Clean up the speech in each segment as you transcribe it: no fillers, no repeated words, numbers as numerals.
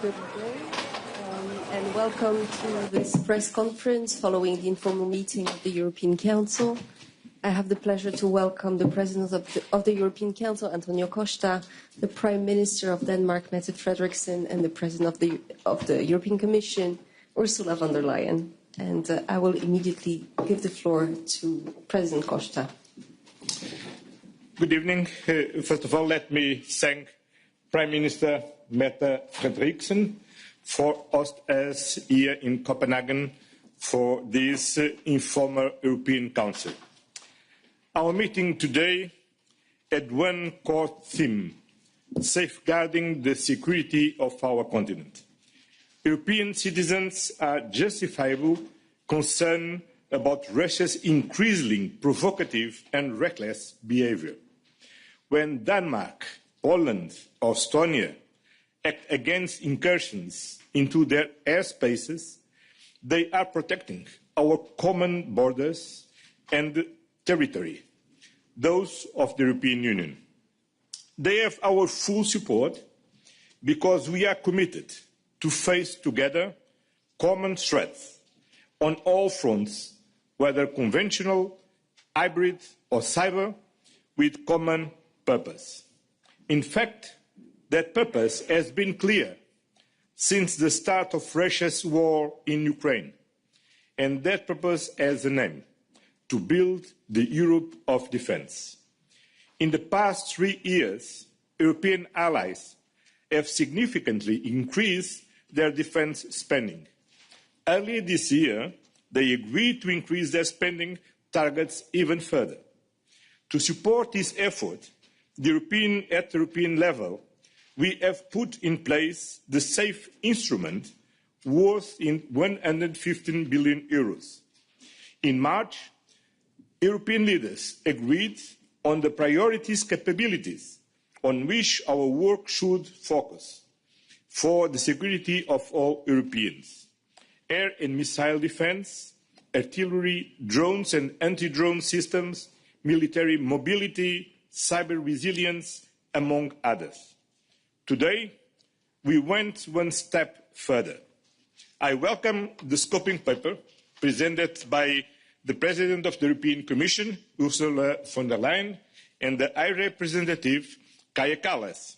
Good day, and welcome to this press conference following the informal meeting of the European Council. I have the pleasure to welcome the President of the European Council, Antonio Costa, the Prime Minister of Denmark, Mette Frederiksen, and the President of the European Commission, Ursula von der Leyen. And I will immediately give the floor to President Costa. Good evening. First of all, let me thank Prime Minister Mette Frederiksen for us here in Copenhagen for this informal European Council. Our meeting today had one core theme: safeguarding the security of our continent. European citizens are justifiably concerned about Russia's increasingly provocative and reckless behavior. When Denmark, Poland or Estonia act against incursions into their airspaces, they are protecting our common borders and territory, those of the European Union. They have our full support because we are committed to face together common threats on all fronts, whether conventional, hybrid or cyber, with common purpose. In fact, that purpose has been clear since the start of Russia's war in Ukraine, and that purpose has a name: to build the Europe of defence. In the past 3 years, European allies have significantly increased their defence spending. Earlier this year, they agreed to increase their spending targets even further. To support this effort, at the European level, we have put in place the SAFE instrument worth €115 billion. In March, European leaders agreed on the priorities capabilities on which our work should focus for the security of all Europeans: air and missile defence, artillery, drones and anti-drone systems, military mobility, cyber resilience, among others. Today, we went one step further. I welcome the scoping paper presented by the President of the European Commission, Ursula von der Leyen, and the High Representative, Kaja Kallas,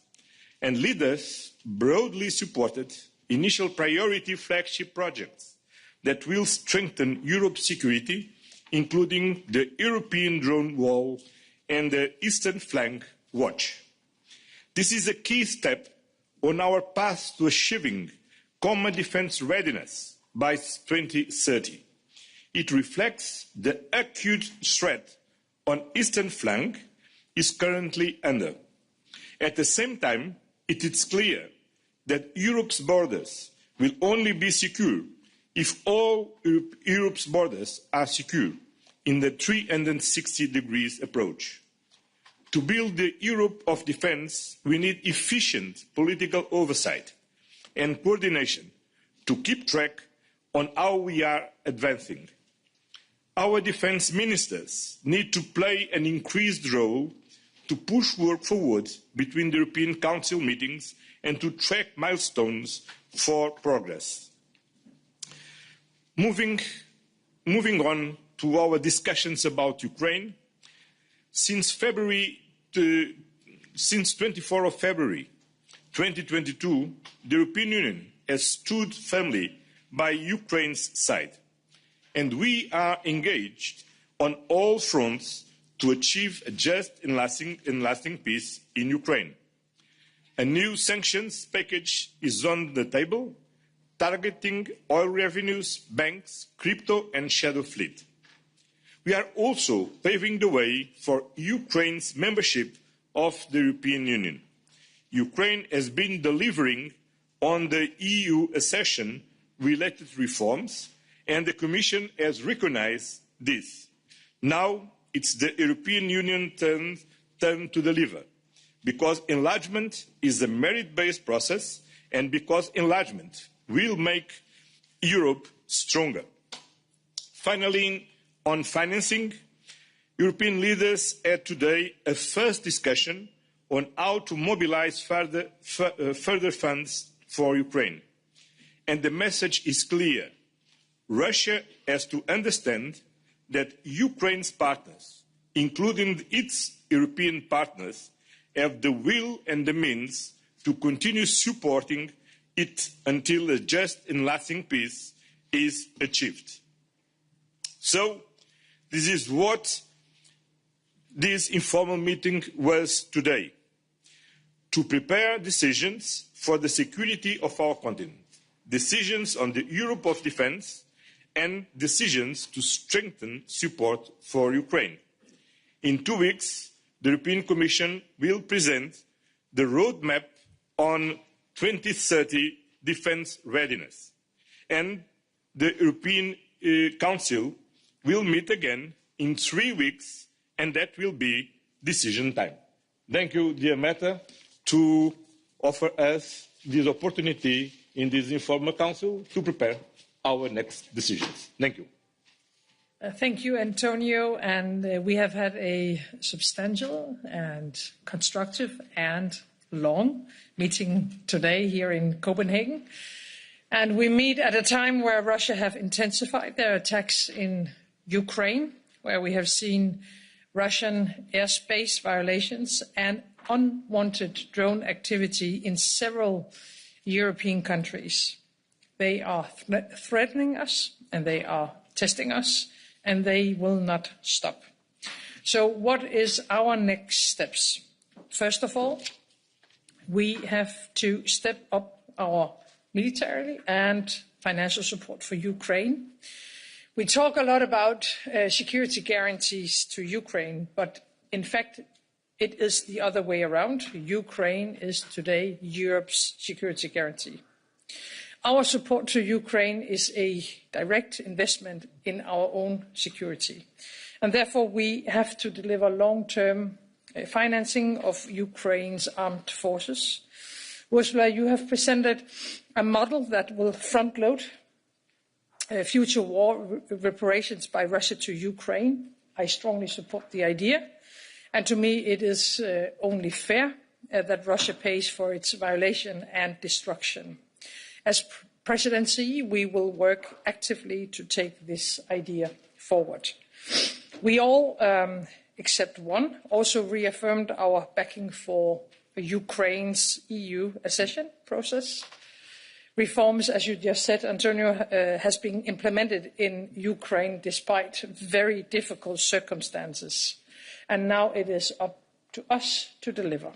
and leaders broadly supported initial priority flagship projects that will strengthen Europe's security, including the European drone wall and the Eastern Flank Watch. This is a key step on our path to achieving common defence readiness by 2030. It reflects the acute threat on Eastern Flank is currently under. At the same time, it is clear that Europe's borders will only be secure if all Europe's borders are secure in the 360 degrees approach. To build the Europe of defence, we need efficient political oversight and coordination to keep track on how we are advancing. Our defence ministers need to play an increased role to push work forward between the European Council meetings and to track milestones for progress. Moving on to our discussions about Ukraine, since 24 of February 2022, the European Union has stood firmly by Ukraine's side, and we are engaged on all fronts to achieve a just and lasting peace in Ukraine. A new sanctions package is on the table, targeting oil revenues, banks, crypto and shadow fleet. We are also paving the way for Ukraine's membership of the European Union. Ukraine has been delivering on the EU accession-related reforms, and the Commission has recognized this. Now it's the European Union's turn to deliver, because enlargement is a merit-based process and because enlargement will make Europe stronger. Finally, on financing, European leaders had today a first discussion on how to mobilise further funds for Ukraine. And the message is clear. Russia has to understand that Ukraine's partners, including its European partners, have the will and the means to continue supporting it until a just and lasting peace is achieved. So, this is what this informal meeting was today, to prepare decisions for the security of our continent, decisions on the Europe of defence, and decisions to strengthen support for Ukraine. In 2 weeks, the European Commission will present the roadmap on 2030 defence readiness, and the European Council will meet again in 3 weeks, and that will be decision time. Thank you, dear Mette, to offer us this opportunity in this informal council to prepare our next decisions. Thank you. Thank you, Antonio. And we have had a substantial and constructive and long meeting today here in Copenhagen. And we meet at a time where Russia have intensified their attacks in Ukraine, where we have seen Russian airspace violations and unwanted drone activity in several European countries. They are threatening us, and they are testing us, and they will not stop. So what is our next steps? First of all, we have to step up our military and financial support for Ukraine. We talk a lot about security guarantees to Ukraine, but in fact, it is the other way around. Ukraine is today Europe's security guarantee. Our support to Ukraine is a direct investment in our own security. And therefore, we have to deliver long-term financing of Ukraine's armed forces. Ursula, you have presented a model that will front-load future war reparations by Russia to Ukraine. I strongly support the idea. And to me, it is only fair that Russia pays for its violation and destruction. As presidency, we will work actively to take this idea forward. We all, except one, also reaffirmed our backing for Ukraine's EU accession process. Reforms, as you just said, Antonio, has been implemented in Ukraine despite very difficult circumstances. And now it is up to us to deliver.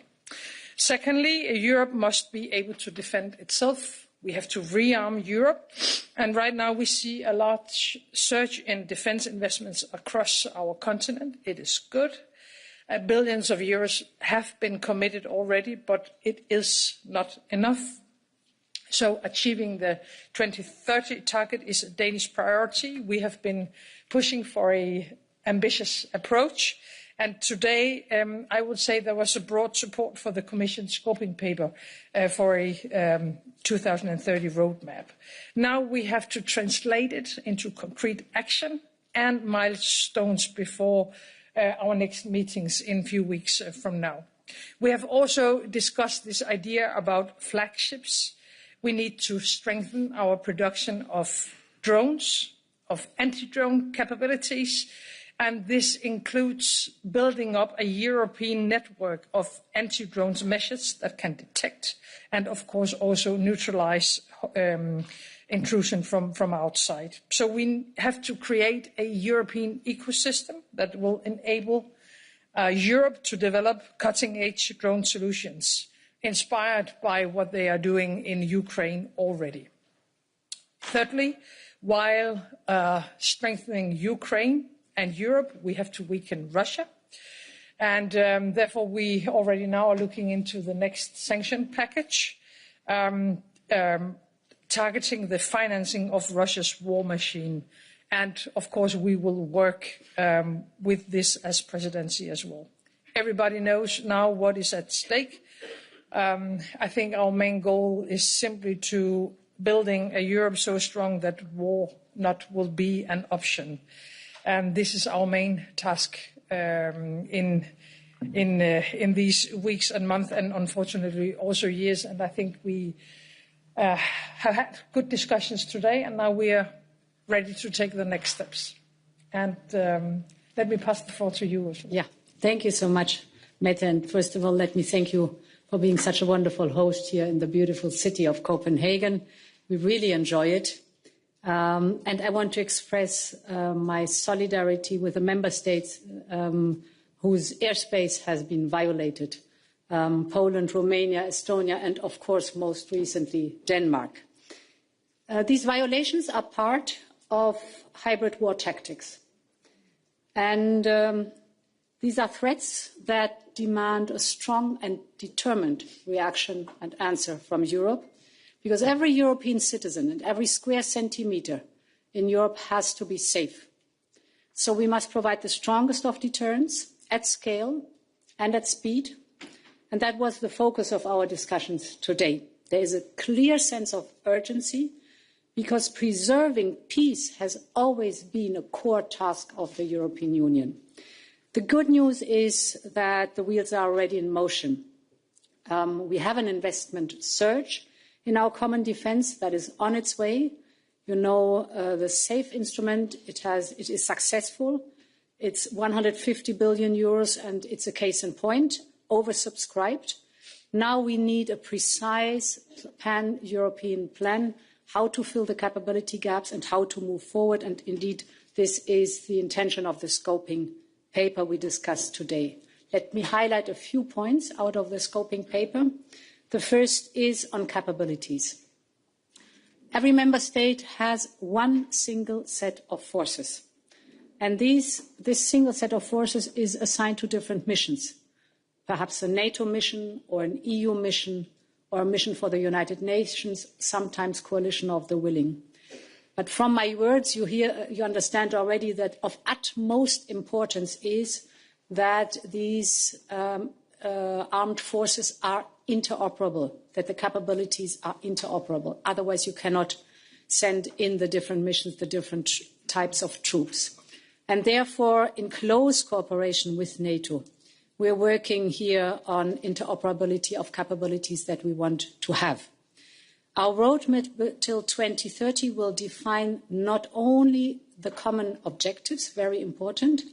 Secondly, Europe must be able to defend itself. We have to rearm Europe. And right now we see a large surge in defence investments across our continent. It is good. Billions of euros have been committed already, but it is not enough. So achieving the 2030 target is a Danish priority. We have been pushing for an ambitious approach. And today, I would say there was a broad support for the Commission scoping paper for a 2030 roadmap. Now we have to translate it into concrete action and milestones before our next meetings in a few weeks from now. We have also discussed this idea about flagships. We need to strengthen our production of drones, of anti-drone capabilities, and this includes building up a European network of anti-drone measures that can detect and, of course, also neutralize intrusion from outside. So we have to create a European ecosystem that will enable Europe to develop cutting-edge drone solutions, inspired by what they are doing in Ukraine already. Thirdly, while strengthening Ukraine and Europe, we have to weaken Russia. And therefore, we already now are looking into the next sanction package, targeting the financing of Russia's war machine. And of course, we will work with this as presidency as well. Everybody knows now what is at stake. I think our main goal is simply to building a Europe so strong that war not will be an option. And this is our main task in these weeks and months, and unfortunately also years. And I think we have had good discussions today, and now we are ready to take the next steps. And let me pass the floor to you, Ursula. Yeah, thank you so much, Mette. And first of all, let me thank you for being such a wonderful host here in the beautiful city of Copenhagen. We really enjoy it. And I want to express my solidarity with the member states whose airspace has been violated. Poland, Romania, Estonia, and of course, most recently, Denmark. These violations are part of hybrid war tactics. And these are threats that demand a strong and determined reaction and answer from Europe, because every European citizen and every square centimetre in Europe has to be safe. So we must provide the strongest of deterrence at scale and at speed. And that was the focus of our discussions today. There is a clear sense of urgency because preserving peace has always been a core task of the European Union. The good news is that the wheels are already in motion. We have an investment surge in our common defence that is on its way. You know, the SAFE instrument, it is successful. It's 150 billion euros and it's a case in point, oversubscribed. Now we need a precise pan-European plan, how to fill the capability gaps and how to move forward. And indeed, this is the intention of the scoping paper we discussed today. Let me highlight a few points out of the scoping paper. The first is on capabilities. Every member state has one single set of forces. And this single set of forces is assigned to different missions. Perhaps a NATO mission or an EU mission or a mission for the United Nations, sometimes coalition of the willing. But from my words, you understand already that of utmost importance is that these armed forces are interoperable, that the capabilities are interoperable. Otherwise, you cannot send in the different missions, the different types of troops. And therefore, in close cooperation with NATO, we're working here on interoperability of capabilities that we want to have. Our roadmap till 2030 will define not only the common objectives, very important,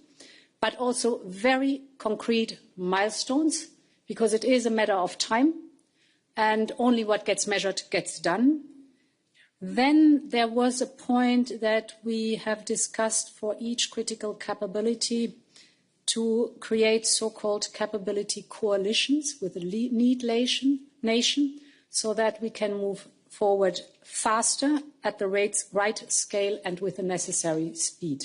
but also very concrete milestones, because it is a matter of time, and only what gets measured gets done. Then there was a point that we have discussed for each critical capability to create so-called capability coalitions with the lead nation so that we can move forward faster at the right scale and with the necessary speed.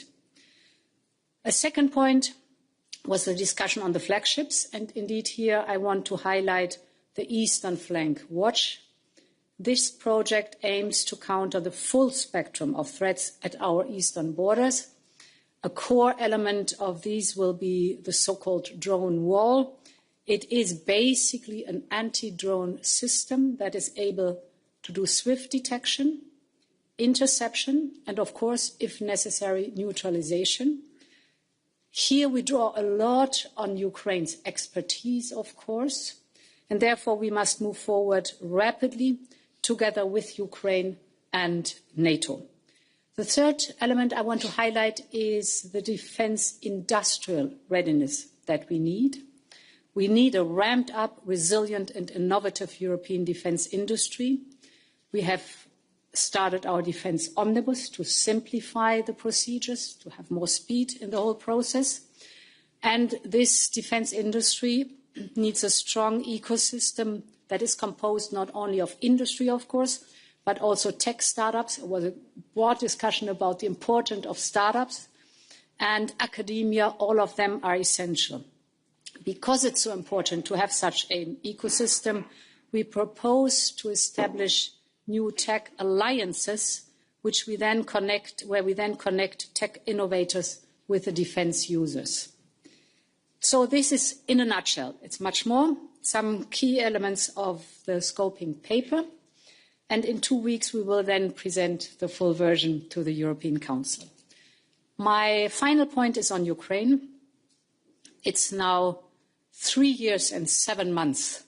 A second point was the discussion on the flagships. And indeed here I want to highlight the Eastern Flank Watch. This project aims to counter the full spectrum of threats at our eastern borders. A core element of these will be the so-called drone wall. It is basically an anti-drone system that is able to do swift detection, interception, and of course, if necessary, neutralization. Here we draw a lot on Ukraine's expertise, of course, and therefore we must move forward rapidly together with Ukraine and NATO. The third element I want to highlight is the defence industrial readiness that we need. We need a ramped up, resilient and innovative European defence industry. We have started our defence omnibus to simplify the procedures, to have more speed in the whole process. And this defence industry needs a strong ecosystem that is composed not only of industry, of course, but also tech startups. There was a broad discussion about the importance of startups and academia. All of them are essential. Because it's so important to have such an ecosystem, we propose to establish new tech alliances, where we then connect tech innovators with the defence users. So this is, in a nutshell, it's much more, some key elements of the scoping paper. And in 2 weeks, we will then present the full version to the European Council. My final point is on Ukraine. It's now 3 years and 7 months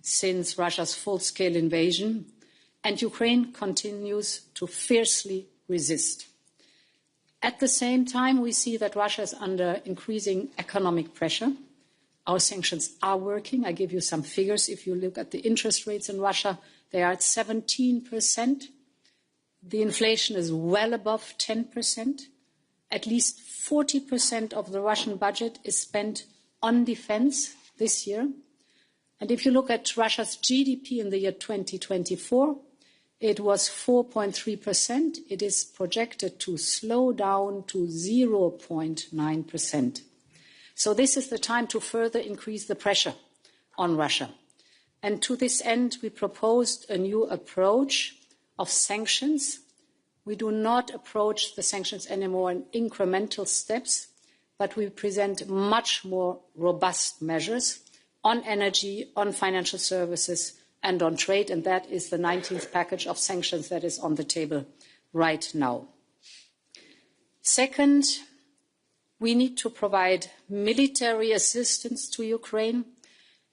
since Russia's full-scale invasion. and Ukraine continues to fiercely resist. At the same time, we see that Russia is under increasing economic pressure. Our sanctions are working. I give you some figures. If you look at the interest rates in Russia, they are at 17%. The inflation is well above 10%. At least 40% of the Russian budget is spent on defense this year. And if you look at Russia's GDP in the year 2024, it was 4.3%. It is projected to slow down to 0.9%. So this is the time to further increase the pressure on Russia. And to this end, we proposed a new approach of sanctions. We do not approach the sanctions anymore in incremental steps, but we present much more robust measures on energy, on financial services, and on trade, and that is the 19th package of sanctions that is on the table right now. Second, we need to provide military assistance to Ukraine,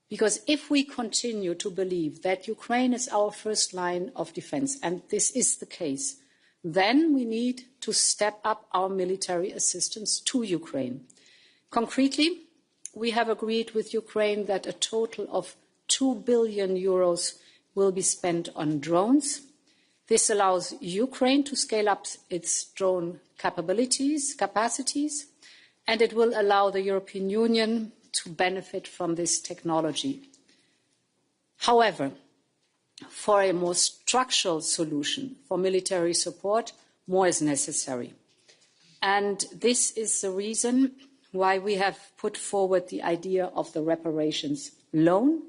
because if we continue to believe that Ukraine is our first line of defense, and this is the case, then we need to step up our military assistance to Ukraine. Concretely, we have agreed with Ukraine that a total of 2 billion euros will be spent on drones. This allows Ukraine to scale up its drone capacities, and it will allow the European Union to benefit from this technology. However, for a more structural solution for military support, more is necessary. And this is the reason why we have put forward the idea of the reparations loan.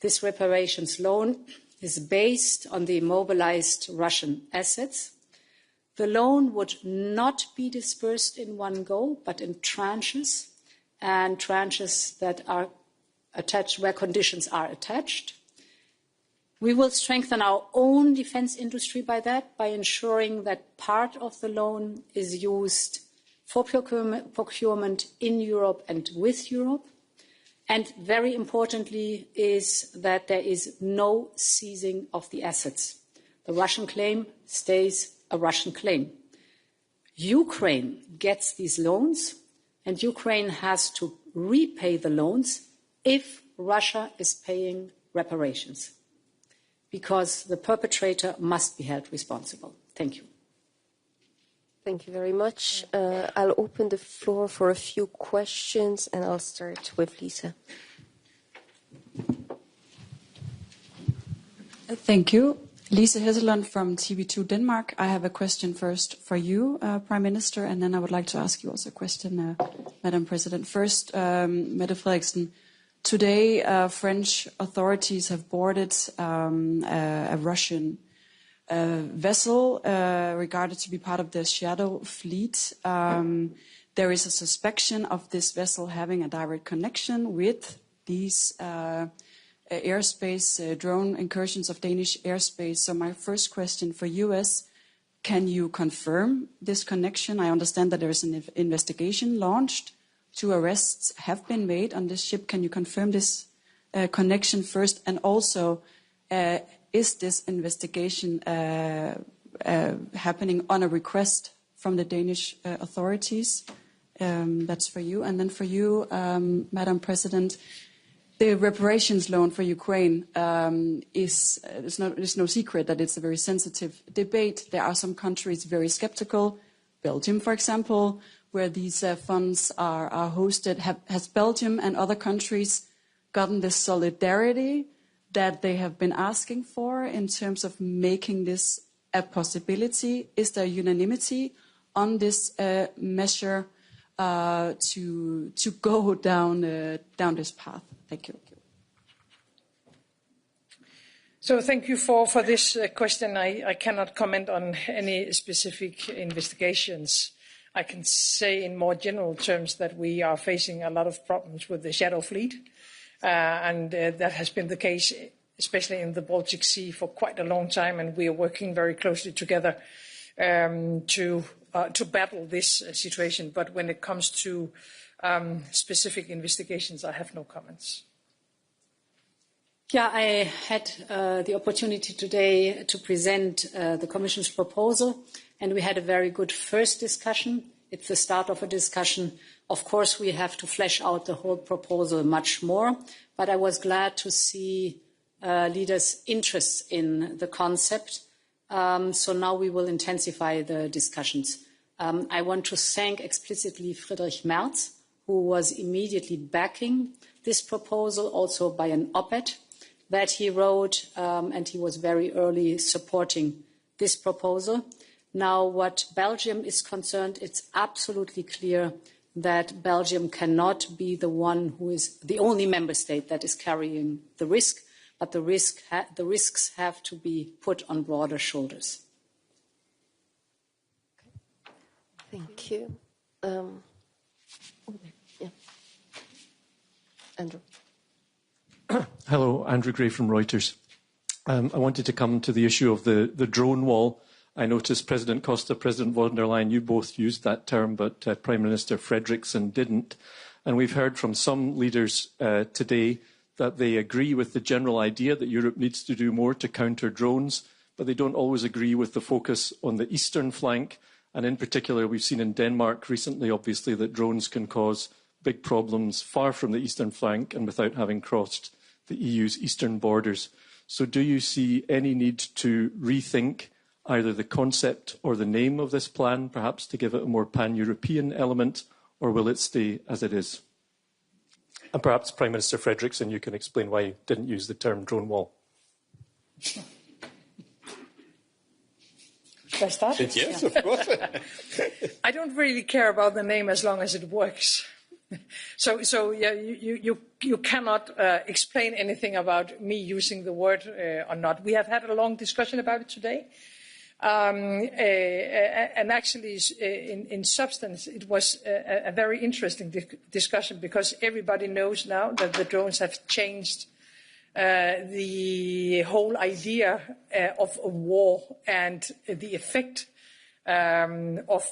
This reparations loan is based on the immobilized Russian assets. The loan would not be dispersed in one go, but in tranches, and tranches that are attached where conditions are attached. We will strengthen our own defense industry by that, by ensuring that part of the loan is used for procurement in Europe and with Europe. And very importantly is that there is no seizing of the assets. The Russian claim stays a Russian claim. Ukraine gets these loans, and Ukraine has to repay the loans if Russia is paying reparations, because the perpetrator must be held responsible. Thank you. Thank you very much. I'll open the floor for a few questions, and I'll start with Lisa. Thank you. Lisa Hesselund from TV2 Denmark. I have a question first for you, Prime Minister, and then I would like to ask you also a question, Madam President. First, Mette Frederiksen, today French authorities have boarded a Russian vessel regarded to be part of the shadow fleet. There is a suspicion of this vessel having a direct connection with these airspace drone incursions of Danish airspace. So my first question for you is, can you confirm this connection? I understand that there is an investigation launched. 2 arrests have been made on this ship. Can you confirm this connection first? And also, is this investigation happening on a request from the Danish authorities? That's for you. And then for you, Madam President, the reparations loan for Ukraine it's no secret that it's a very sensitive debate. There are some countries very skeptical. Belgium, for example, where these funds are hosted. Has Belgium and other countries gotten this solidarity that they have been asking for in terms of making this a possibility? Is there unanimity on this measure to go down this path? Thank you. So thank you for this question. I cannot comment on any specific investigations. I can say in more general terms that we are facing a lot of problems with the shadow fleet, and that has been the case, especially in the Baltic Sea, for quite a long time, and we are working very closely together to battle this situation. But when it comes to specific investigations, I have no comments. Yeah, I had the opportunity today to present the Commission's proposal, and we had a very good first discussion. It's the start of a discussion. Of course, we have to flesh out the whole proposal much more, but I was glad to see leaders' interest in the concept. So now we will intensify the discussions. I want to thank explicitly Friedrich Merz, who was immediately backing this proposal, also by an op-ed that he wrote, and he was very early supporting this proposal. Now, what Belgium is concerned, it's absolutely clear that Belgium cannot be the one who is the only member state that is carrying the risk, but the risks have to be put on broader shoulders. Thank you. Yeah. Andrew. Hello, Andrew Gray from Reuters. I wanted to come to the issue of the drone wall. I noticed President Costa, President von der Leyen, you both used that term, but Prime Minister Frederiksen didn't. And we've heard from some leaders today that they agree with the general idea that Europe needs to do more to counter drones, but they don't always agree with the focus on the eastern flank. And in particular, we've seen in Denmark recently, obviously, that drones can cause big problems far from the eastern flank and without having crossed the EU's eastern borders. So do you see any need to rethink either the concept or the name of this plan, perhaps to give it a more pan-European element, or will it stay as it is? And perhaps, Prime Minister Frederiksen, you can explain why you didn't use the term drone wall. Should I start? Yes, of course. I don't really care about the name as long as it works. So yeah, you cannot explain anything about me using the word or not. We have had a long discussion about it today. And actually, in substance, it was a very interesting discussion because everybody knows now that the drones have changed the whole idea of a war and the effect of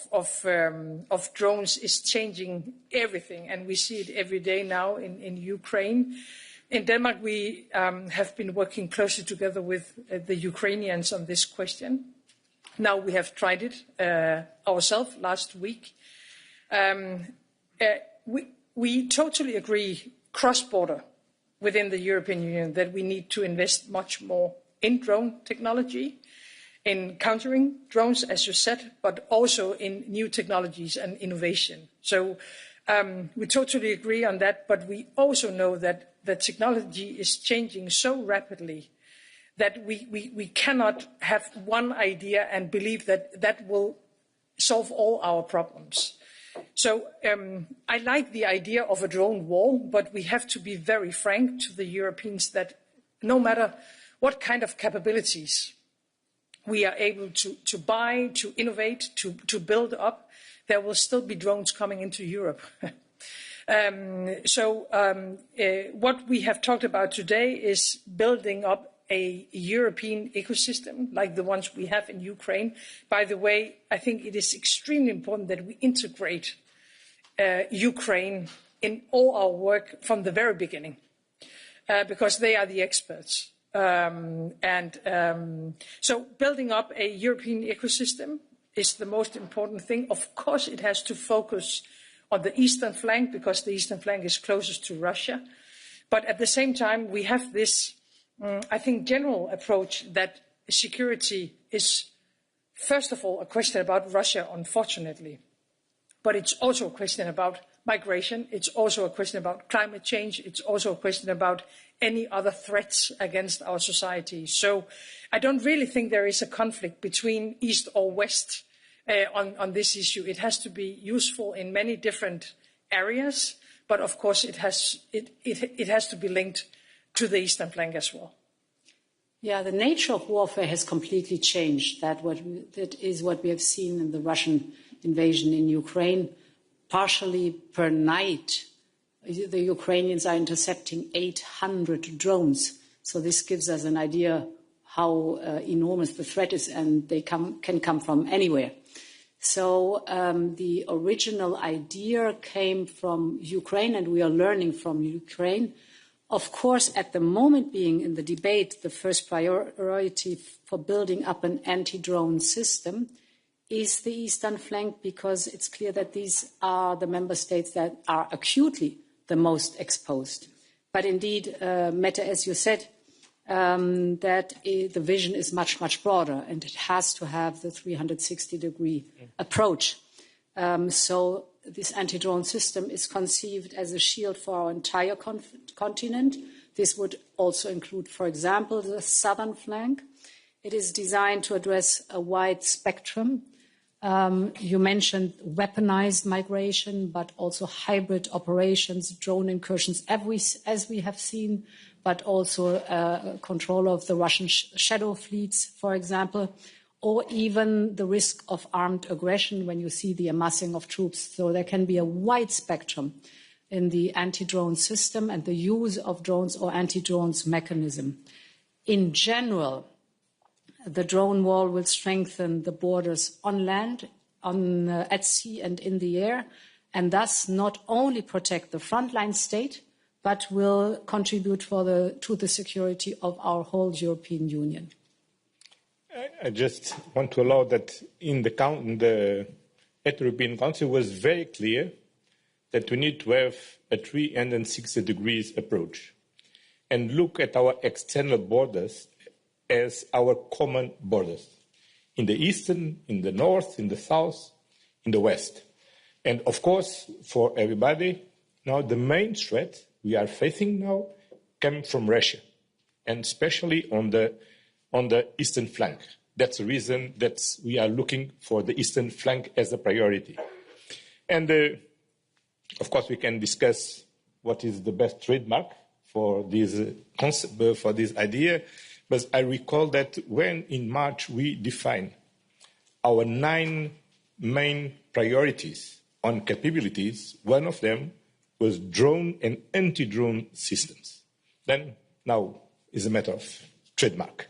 drones is changing everything. And we see it every day now in Ukraine. In Denmark, we have been working closely together with the Ukrainians on this question. Now we have tried it ourselves last week. We totally agree cross-border within the European Union that we need to invest much more in drone technology, in countering drones, as you said, but also in new technologies and innovation. So we totally agree on that, but we also know that the technology is changing so rapidly that we cannot have one idea and believe that that will solve all our problems. So I like the idea of a drone wall, but we have to be very frank to the Europeans that no matter what kind of capabilities we are able to buy, to innovate, to build up, there will still be drones coming into Europe. What we have talked about today is building up a European ecosystem like the ones we have in Ukraine. By the way, I think it is extremely important that we integrate Ukraine in all our work from the very beginning, because they are the experts. So building up a European ecosystem is the most important thing. Of course, it has to focus on the eastern flank because the eastern flank is closest to Russia. But at the same time, we have this I think, general approach that security is, first of all, a question about Russia, unfortunately. But it's also a question about migration. It's also a question about climate change. It's also a question about any other threats against our society. So I don't really think there is a conflict between East or West on this issue. It has to be useful in many different areas. But of course, it has to be linked to the eastern flank as well. Yeah, the nature of warfare has completely changed. That is what we have seen in the Russian invasion in Ukraine. Partially per night, the Ukrainians are intercepting 800 drones. So this gives us an idea how enormous the threat is, and they can come from anywhere. So the original idea came from Ukraine, and we are learning from Ukraine Of course, at the moment being in the debate, the first priority for building up an anti-drone system is the eastern flank, because it's clear that these are the member states that are acutely the most exposed. But indeed, Mette, as you said, that the vision is much, much broader, and it has to have the 360-degree approach. So this anti-drone system is conceived as a shield for our entire continent. This would also include, for example, the southern flank. It is designed to address a wide spectrum. You mentioned weaponized migration, but also hybrid operations, drone incursions, as we have seen, but also control of the Russian shadow fleets, for example, or even the risk of armed aggression when you see the amassing of troops. So there can be a wide spectrum in the anti-drone system and the use of drones or anti-drones mechanism. In general, the drone wall will strengthen the borders on land, at sea and in the air, and thus not only protect the frontline state, but will contribute to the security of our whole European Union. I just want to allow that at the European Council was very clear that we need to have a 360 degrees approach and look at our external borders as our common borders, in the eastern, in the north, in the south, in the west. And of course, for everybody, now the main threat we are facing now comes from Russia, and especially on the eastern flank. That's the reason that we are looking for the eastern flank as a priority. And of course, we can discuss what is the best trademark for this concept, for this idea. But I recall that when in March we defined our 9 main priorities on capabilities, one of them was drone and anti-drone systems. Then now is a matter of trademark.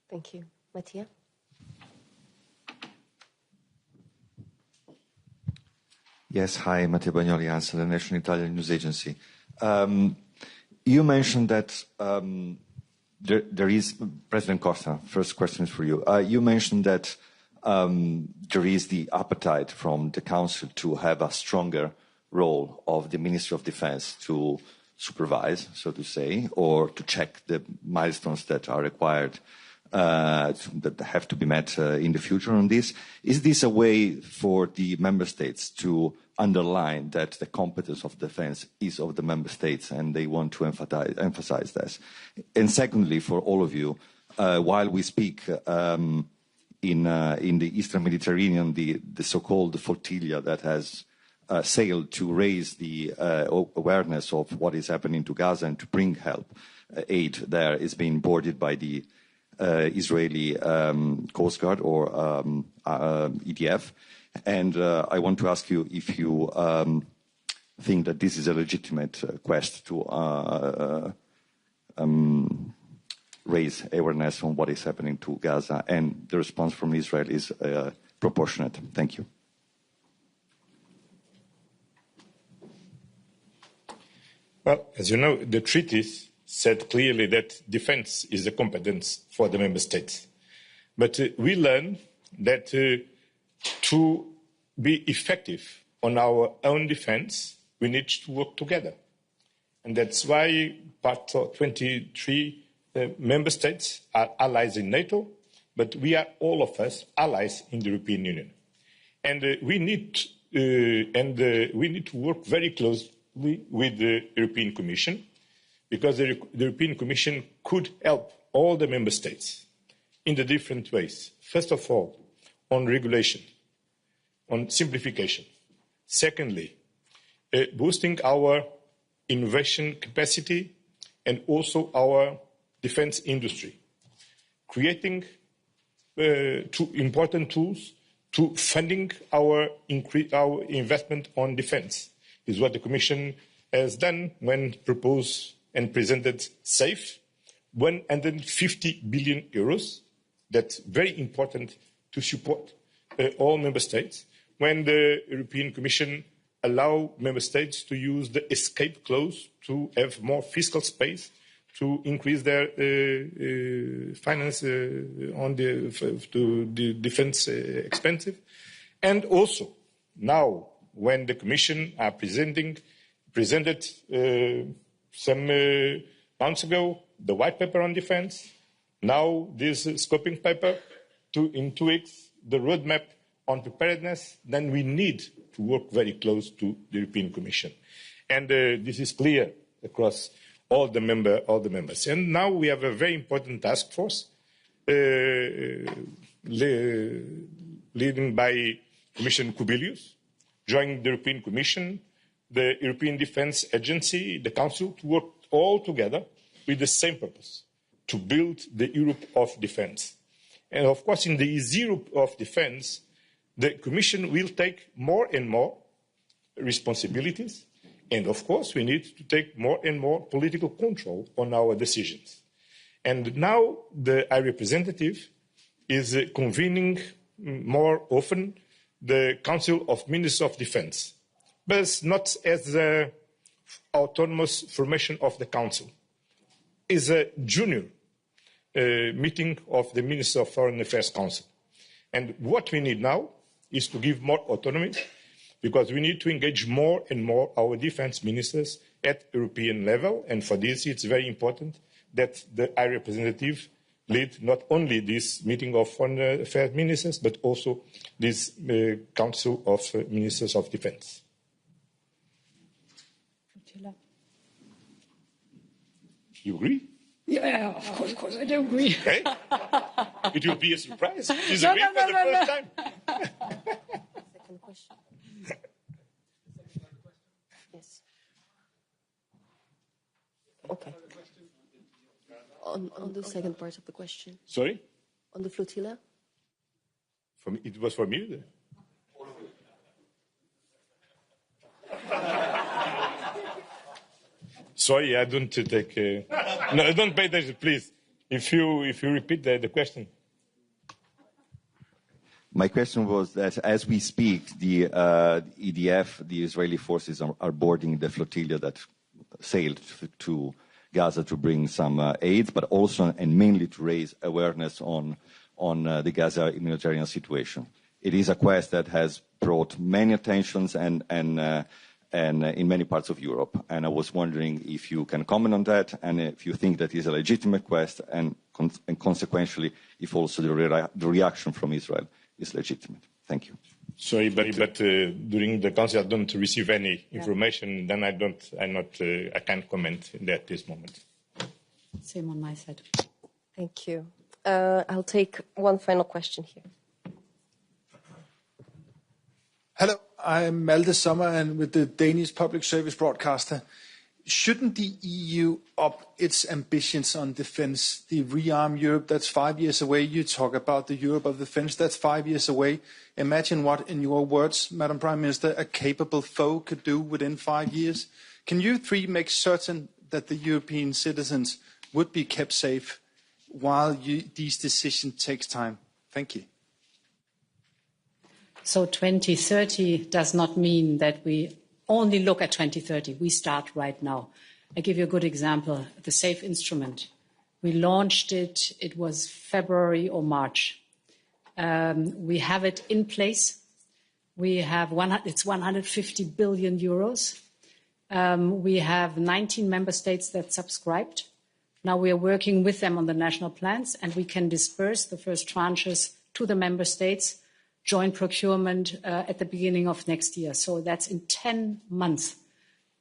Thank you. Mattia? Yes, hi, Matteo Bagnoli, ANSA, the National Italian News Agency. You mentioned that there is, President Costa, first question is for you. You mentioned that there is the appetite from the Council to have a stronger role of the Ministry of Defense to supervise, so to say, or to check the milestones that are required, that have to be met in the future on this. Is this a way for the Member States to underline that the competence of defense is of the Member States and they want to emphasize this? And secondly, for all of you, while we speak in the Eastern Mediterranean, the so-called flotilla that has sailed to raise the awareness of what is happening to Gaza and to bring help, aid there is being boarded by the Israeli Coast Guard or EDF. And I want to ask you if you think that this is a legitimate quest to raise awareness on what is happening to Gaza, and the response from Israel is proportionate. Thank you. Well, as you know, the treaties said clearly that defense is a competence for the member states. But we learn that to be effective on our own defense, we need to work together. And that's why part of 23 member states are allies in NATO, but we are all of us allies in the European Union. And we need to work very closely with the European Commission, because the European Commission could help all the member states in the different ways. First of all, on regulation, on simplification. Secondly, boosting our innovation capacity and also our defense industry. Creating two important tools to funding our investment on defense is what the Commission has done when proposed and presented SAFE, 150 billion euros. That's very important to support all member states. When the European Commission allow member states to use the escape clause to have more fiscal space to increase their finance on to the defense expensive. And also, now when the Commission are presented some months ago the white paper on defense, now this scoping paper, in 2 weeks the roadmap on preparedness, then we need to work very close to the European Commission. And this is clear across all the members. And now we have a very important task force led by Commissioner Kubilius, joining the European Commission, the European Defence Agency, the Council, to work all together with the same purpose, to build the Europe of defence. And of course, in this Europe of defence, the Commission will take more and more responsibilities. And of course, we need to take more and more political control on our decisions. And now the High Representative is convening more often the Council of Ministers of Defence, but not as an autonomous formation of the Council. It's a junior meeting of the Ministers of Foreign Affairs Council. And what we need now is to give more autonomy, because we need to engage more and more our defence ministers at European level. And for this, it's very important that the High Representative lead not only this meeting of foreign affairs ministers, but also this Council of Ministers of Defence. You agree? Yeah, of course I do agree. Okay. It will be a surprise. It's agreed for the first time. Second question. Yes. Okay. On the second part of the question. Sorry? On the flotilla? For me, it was for me. Sorry, I don't take. No, don't pay attention, please. If you repeat the question. My question was that as we speak, the EDF, the Israeli forces, are boarding the flotilla that sailed to Gaza to bring some aid, but also and mainly to raise awareness on the Gaza humanitarian situation. It is a quest that has brought many attentions and in many parts of Europe. And I was wondering if you can comment on that, and if you think that is a legitimate quest, and consequentially, if also the reaction from Israel is legitimate. Thank you. Sorry, but during the council I don't receive any information. Then I can't comment at this moment. Same on my side. Thank you. I'll take one final question here. Hello, I'm Malte Sommer, and with the Danish Public Service Broadcaster. Shouldn't the EU up its ambitions on defence? The rearm Europe, that's 5 years away. You talk about the Europe of defence, that's 5 years away. Imagine what, in your words, Madam Prime Minister, a capable foe could do within 5 years. Can you three make certain that the European citizens would be kept safe while these decisions take time? Thank you. So 2030 does not mean that we only look at 2030. We start right now. I give you a good example, the SAFE instrument. We launched it, it was February or March. We have it in place. We have it's 150 billion euros. We have 19 member states that subscribed. Now we are working with them on the national plans, and we can disperse the first tranches to the member states, joint procurement at the beginning of next year. So that's in 10 months.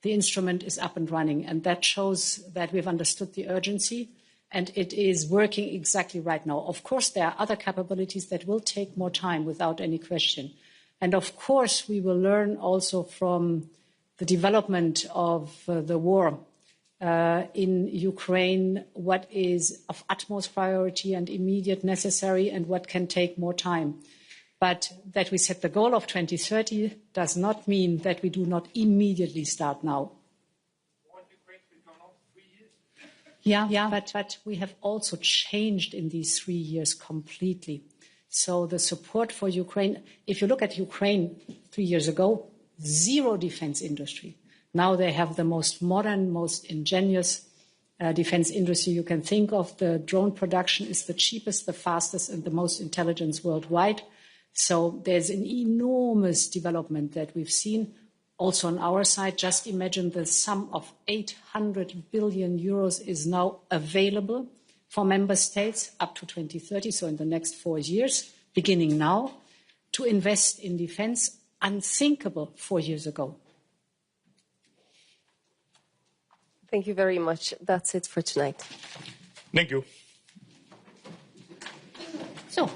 The instrument is up and running, and that shows that we've understood the urgency, and it is working exactly right now. Of course, there are other capabilities that will take more time, without any question. And of course, we will learn also from the development of the war in Ukraine, what is of utmost priority and immediate necessary, and what can take more time. But that we set the goal of 2030 does not mean that we do not immediately start now. Yeah, but we have also changed in these 3 years completely. So the support for Ukraine, if you look at Ukraine 3 years ago, zero defense industry. Now they have the most modern, most ingenious defense industry you can think of. The drone production is the cheapest, the fastest, and the most intelligent worldwide. So there's an enormous development that we've seen. Also on our side, just imagine the sum of 800 billion euros is now available for member states up to 2030, so in the next 4 years, beginning now, to invest in defense, unthinkable 4 years ago. Thank you very much. That's it for tonight. Thank you. So.